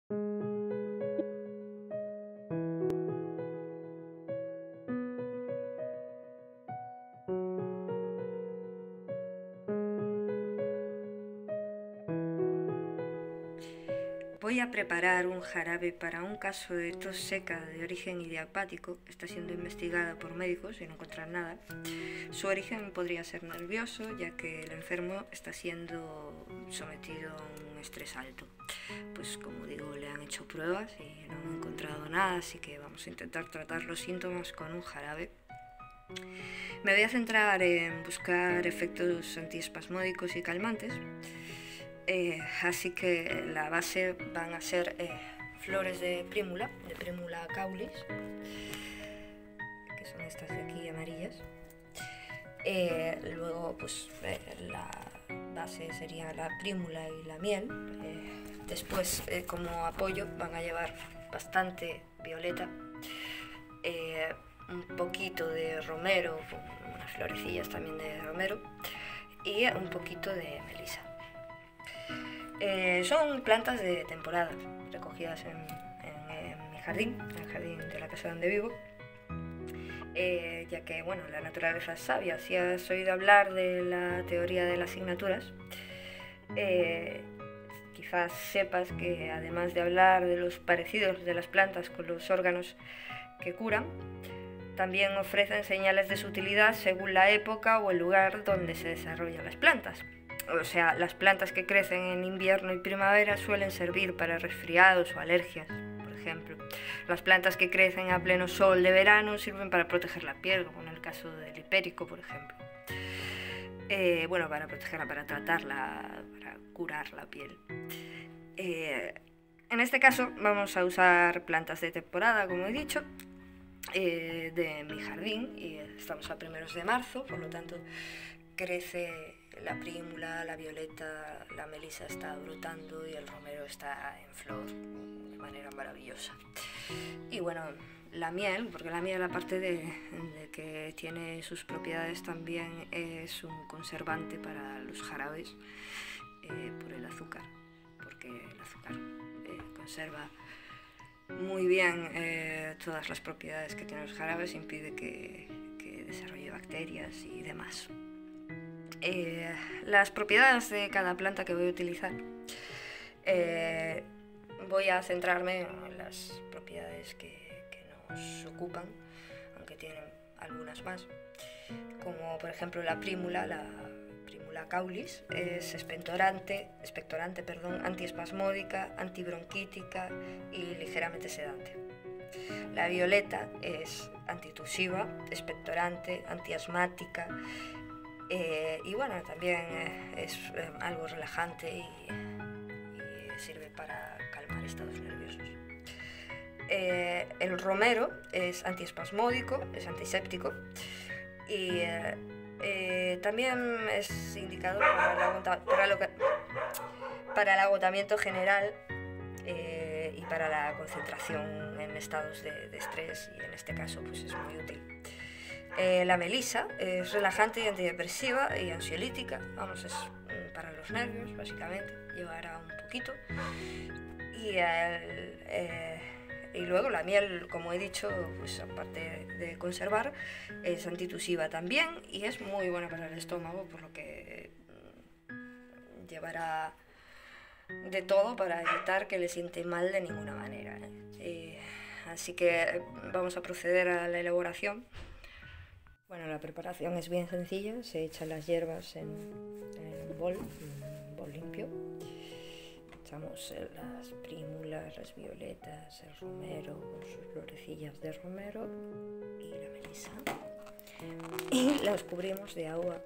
Voy a preparar un jarabe para un caso de tos seca de origen idiopático. Está siendo investigada por médicos y no encuentran nada. Su origen podría ser nervioso, ya que el enfermo está siendo sometido a un estrés alto. Pues como digo, le han hecho pruebas y no han encontrado nada, así que vamos a intentar tratar los síntomas con un jarabe. Me voy a centrar en buscar efectos antiespasmódicos y calmantes. Así que la base van a ser flores de Primula caulis, que son estas de aquí amarillas. Luego pues la base sería la Primula y la miel. Después como apoyo van a llevar bastante violeta, un poquito de romero, unas florecillas también de romero y un poquito de melisa. Son plantas de temporada, recogidas en mi jardín, en el jardín de la casa donde vivo, ya que bueno, la naturaleza es sabia. Si has oído hablar de la teoría de las signaturas, quizás sepas que además de hablar de los parecidos de las plantas con los órganos que curan, también ofrecen señales de su utilidad según la época o el lugar donde se desarrollan las plantas. O sea, las plantas que crecen en invierno y primavera suelen servir para resfriados o alergias, por ejemplo. Las plantas que crecen a pleno sol de verano sirven para proteger la piel, como en el caso del hipérico, por ejemplo. Bueno, para protegerla, para tratarla, para curar la piel. En este caso vamos a usar plantas de temporada, como he dicho, de mi jardín, y estamos a primeros de marzo, por lo tanto crece la Primula, la violeta, la melisa está brotando y el romero está en flor de manera maravillosa. Y bueno, la miel, porque la miel, aparte de que tiene sus propiedades, también es un conservante para los jarabes por el azúcar, porque el azúcar conserva muy bien todas las propiedades que tienen los jarabes, impide que desarrolle bacterias y demás. Las propiedades de cada planta que voy a utilizar, voy a centrarme en las propiedades que nos ocupan, aunque tienen algunas más, como por ejemplo la Primula caulis, es expectorante, antiespasmódica, antibronquítica y ligeramente sedante. La violeta es antitusiva, expectorante, antiasmática, y bueno, también es algo relajante y sirve para calmar estados nerviosos. El romero es antiespasmódico, es antiséptico y también es indicado para el agotamiento general y para la concentración en estados de estrés, y en este caso pues es muy útil. La melisa es relajante y antidepresiva y ansiolítica, vamos, es para los nervios básicamente, llevará un poquito. Y luego la miel, como he dicho, pues aparte de conservar, es antitusiva también y es muy buena para el estómago, por lo que llevará de todo para evitar que le siente mal de ninguna manera. Así que vamos a proceder a la elaboración. Bueno, la preparación es bien sencilla, se echan las hierbas en un bol limpio. Echamos las prímulas, las violetas, el romero con sus florecillas de romero y la melisa. Y las cubrimos de agua.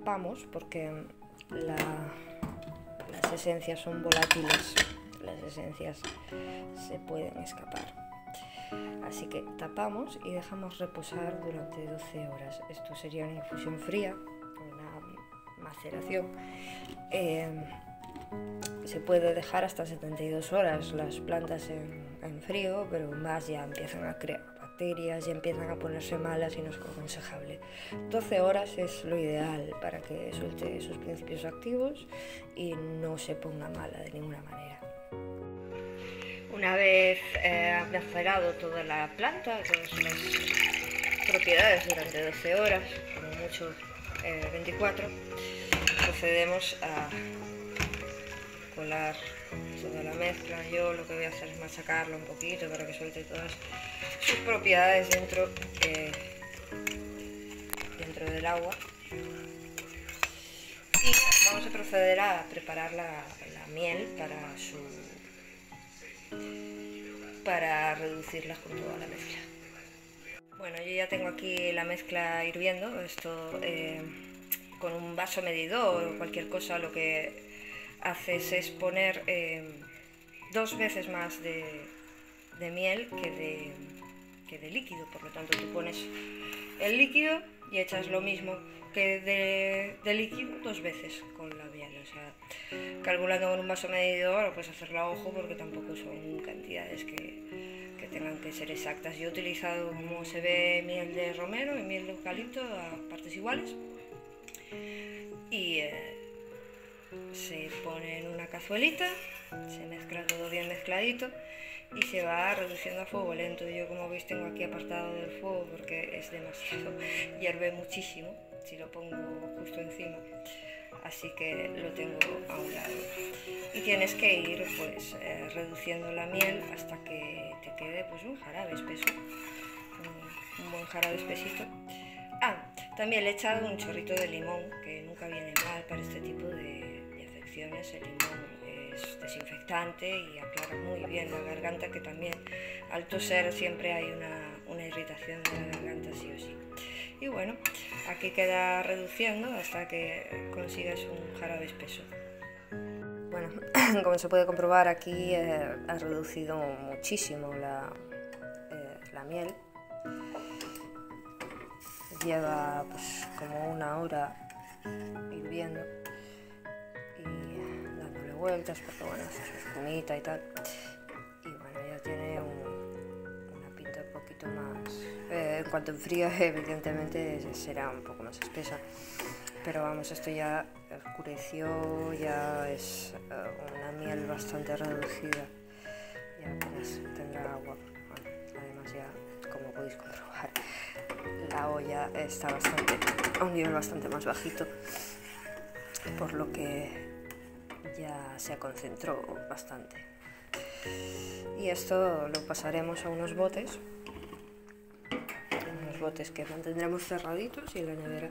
tapamos porque las esencias son volátiles, las esencias se pueden escapar. Así que tapamos y dejamos reposar durante 12 horas. Esto sería una infusión fría, una maceración. Se puede dejar hasta 72 horas las plantas en frío, pero más ya empiezan a crear bacterias, ya empiezan a ponerse malas y no es aconsejable. 12 horas es lo ideal para que suelte sus principios activos y no se ponga mala de ninguna manera. Una vez macerado toda la planta, todas las propiedades durante 12 horas, como mucho 24, procedemos a colar toda la mezcla. Yo lo que voy a hacer es machacarla un poquito para que suelte todas sus propiedades dentro del agua. Y vamos a proceder a preparar la miel para reducirla junto a la mezcla. Bueno, yo ya tengo aquí la mezcla hirviendo. Esto con un vaso medidor o cualquier cosa lo que haces es poner 2 veces más de miel que de líquido. Por lo tanto, tú pones el líquido y echas lo mismo que de líquido 2 veces con la miel. O sea, calculando con un vaso medidor lo puedes hacerlo a ojo porque tampoco son cantidades que tengan que ser exactas. Yo he utilizado, como se ve, miel de romero y miel de eucalipto a partes iguales. Y se pone en una cazuelita, se mezcla todo bien mezcladito y se va reduciendo a fuego lento. Yo, como veis, tengo aquí apartado del fuego porque es demasiado, hierve muchísimo si lo pongo justo encima, así que lo tengo a un lado. Y tienes que ir pues reduciendo la miel hasta que te quede pues un jarabe espeso, un buen jarabe espesito. También le he echado un chorrito de limón, que nunca viene mal para este tipo de afecciones. El limón es desinfectante y aclara muy bien la garganta, que también al toser siempre hay una irritación de la garganta sí o sí. Y bueno, aquí queda reduciendo hasta que consigas un jarabe espeso. Bueno, como se puede comprobar, aquí ha reducido muchísimo la miel. Lleva pues como 1 hora hirviendo y dándole vueltas porque bueno, hace su espumita y tal. Y bueno, ya tiene una pinta un poquito más... en cuanto enfríe, evidentemente será un poco más espesa. Pero vamos, esto ya oscureció, ya es una miel bastante reducida. Ya apenas tendrá agua. Bueno, además ya, como podéis comprobar, la olla está a un nivel bastante más bajito, por lo que ya se concentró bastante. Y esto lo pasaremos a unos botes que mantendremos cerraditos y en la nevera